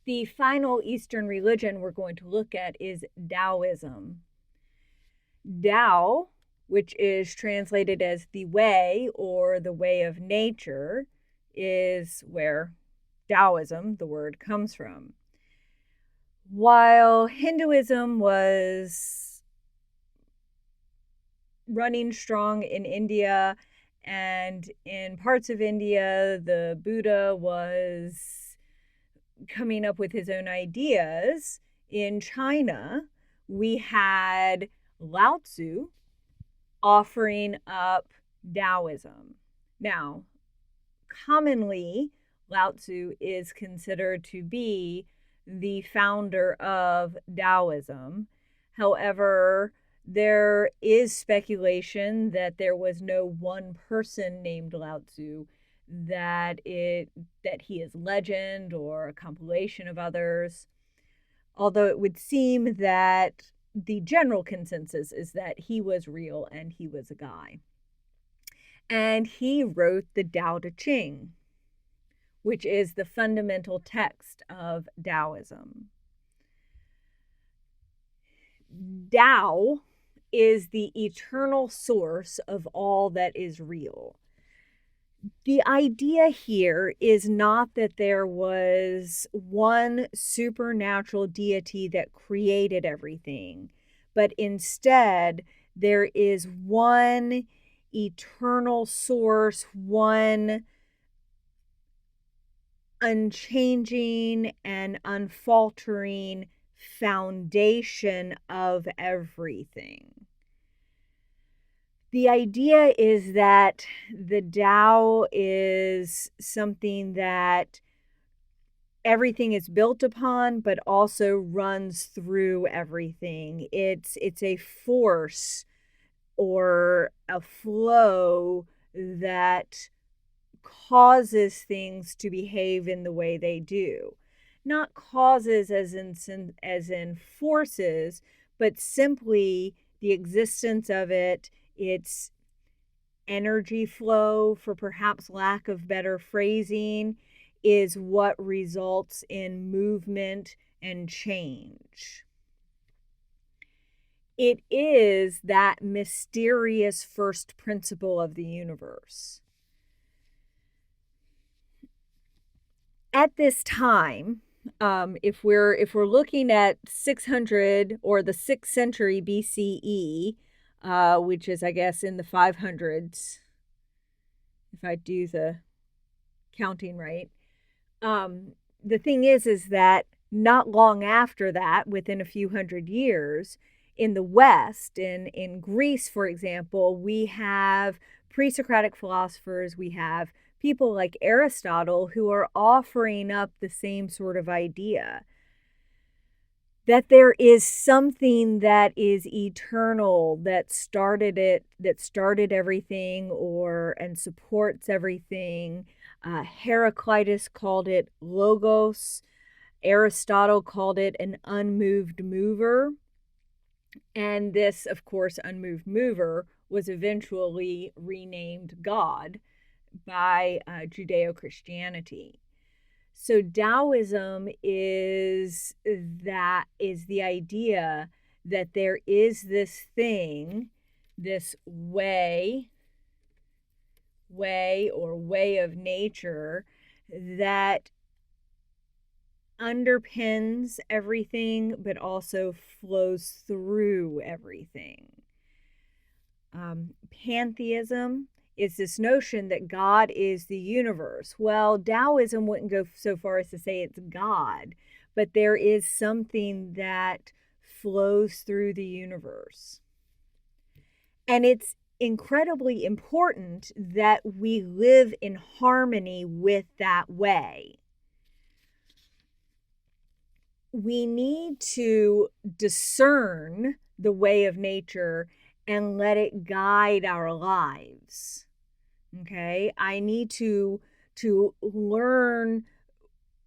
The final Eastern religion we're going to look at is Daoism. Dao, which is translated as the way or the way of nature, is where Daoism, the word, comes from. While Hinduism was running strong in India and in parts of India, the Buddha was coming up with his own ideas. In China, we had Lao Tzu offering up Daoism. Now, commonly, Lao Tzu is considered to be the founder of Daoism. However, there is speculation that there was no one person named Lao Tzu, that he is legend or a compilation of others. Although it would seem that the general consensus is that he was real and he was a guy. And he wrote the Tao Te Ching, which is the fundamental text of Daoism. Tao is the eternal source of all that is real. The idea here is not that there was one supernatural deity that created everything, but instead there is one eternal source, one unchanging and unfaltering foundation of everything. The idea is that the Tao is something that everything is built upon, but also runs through everything. It's a force or a flow that causes things to behave in the way they do. Not causes as in forces, but simply the existence of it, its energy flow, for perhaps lack of better phrasing, is what results in movement and change. It is that mysterious first principle of the universe. At this time, if we're looking at 600 or the 6th century BCE, which is, I guess, in the 500s, if I do the counting right. The thing is that not long after that, within a few hundred years, in the West, in Greece, for example, we have pre-Socratic philosophers, we have people like Aristotle who are offering up the same sort of idea, that there is something that is eternal, that started everything and supports everything. Heraclitus called it logos. Aristotle called it an unmoved mover. And this, of course, unmoved mover was eventually renamed God by Judeo-Christianity. So Taoism is the idea that there is this thing, this way or way of nature that underpins everything, but also flows through everything. Pantheism is this notion that God is the universe. Well, Taoism wouldn't go so far as to say it's God, but there is something that flows through the universe. And it's incredibly important that we live in harmony with that way. We need to discern the way of nature and let it guide our lives. Okay, I need to learn,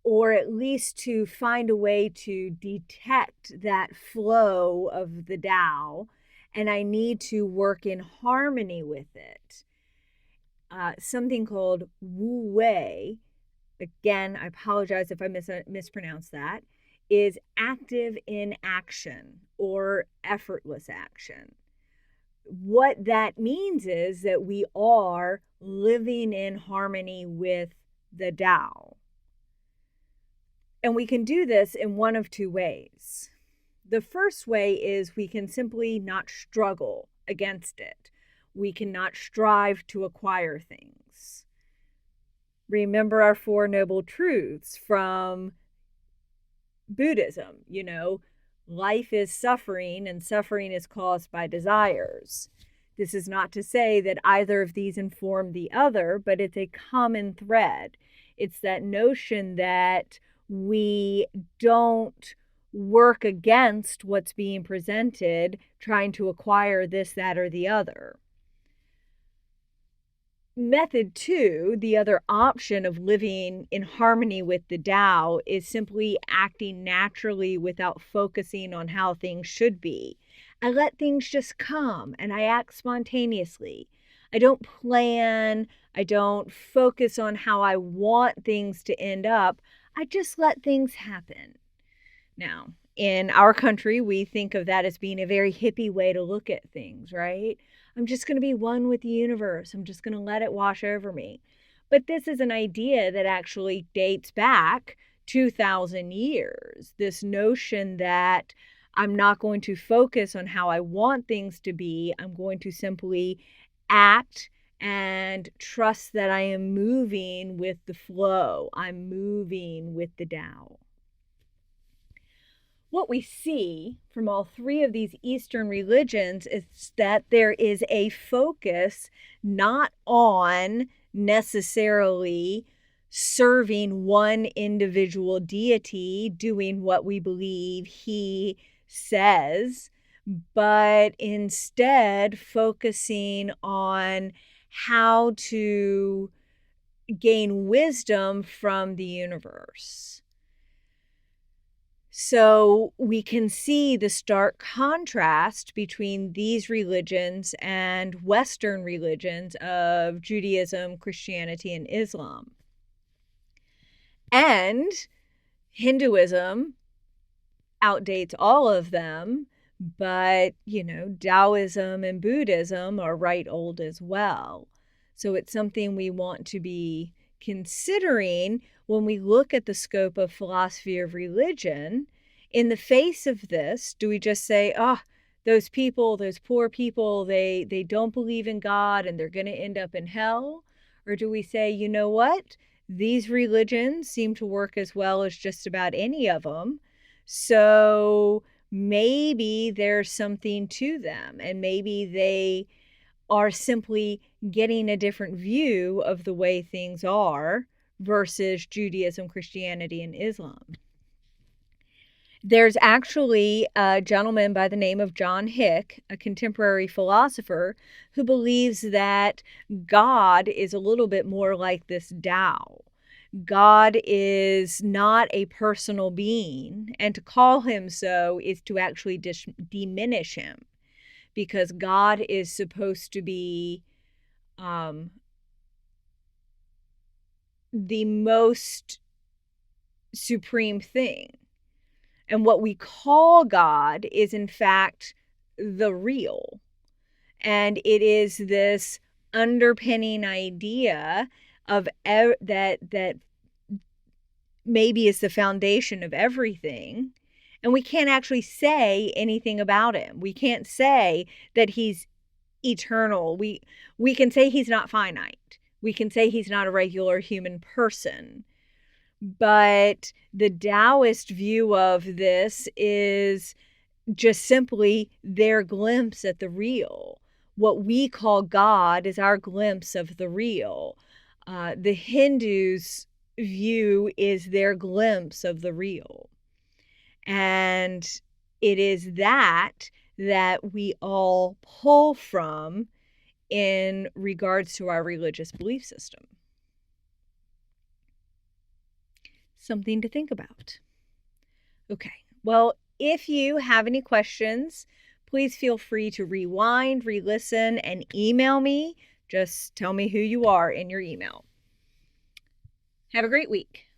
or at least to find a way to detect that flow of the Tao, and I need to work in harmony with it. Something called Wu Wei again, I apologize if I mispronounced that, is active in action or effortless action. What that means is that we are living in harmony with the Tao. And we can do this in one of two ways. The first way is we can simply not struggle against it. We cannot strive to acquire things. Remember our Four Noble Truths from Buddhism. Life is suffering, and suffering is caused by desires. This is not to say that either of these inform the other, but it's a common thread. It's that notion that we don't work against what's being presented, trying to acquire this, that, or the other. Method two, the other option of living in harmony with the Tao, is simply acting naturally without focusing on how things should be. I let things just come and I act spontaneously. I don't plan. I don't focus on how I want things to end up. I just let things happen. Now, in our country, we think of that as being a very hippie way to look at things, right? I'm just going to be one with the universe. I'm just going to let it wash over me. But this is an idea that actually dates back 2,000 years. This notion that I'm not going to focus on how I want things to be. I'm going to simply act and trust that I am moving with the flow. I'm moving with the Tao. What we see from all three of these Eastern religions is that there is a focus not on necessarily serving one individual deity, doing what we believe he says, but instead focusing on how to gain wisdom from the universe. So we can see the stark contrast between these religions and Western religions of Judaism, Christianity, and Islam. And Hinduism outdates all of them, but, Daoism and Buddhism are right old as well. So it's something we want to be considering when we look at the scope of philosophy of religion. In the face of this, do we just say, those people, those poor people, they don't believe in God and they're going to end up in hell? Or do we say, you know what? These religions seem to work as well as just about any of them. So maybe there's something to them, and maybe they are simply getting a different view of the way things are versus Judaism, Christianity, and Islam. There's actually a gentleman by the name of John Hick, a contemporary philosopher, who believes that God is a little bit more like this Tao. God is not a personal being, and to call him so is to actually diminish him, because God is supposed to be the most supreme thing. And what we call God is, in fact, the real. And it is this underpinning idea of that maybe is the foundation of everything. And we can't actually say anything about him. We can't say that he's eternal. We can say he's not finite. We can say he's not a regular human person. But the Taoist view of this is just simply their glimpse at the real. What we call God is our glimpse of the real. The Hindus' view is their glimpse of the real. And it is that we all pull from in regards to our religious belief system. Something to think about. Okay, well, if you have any questions, please feel free to rewind, re-listen, and email me. Just tell me who you are in your email. Have a great week.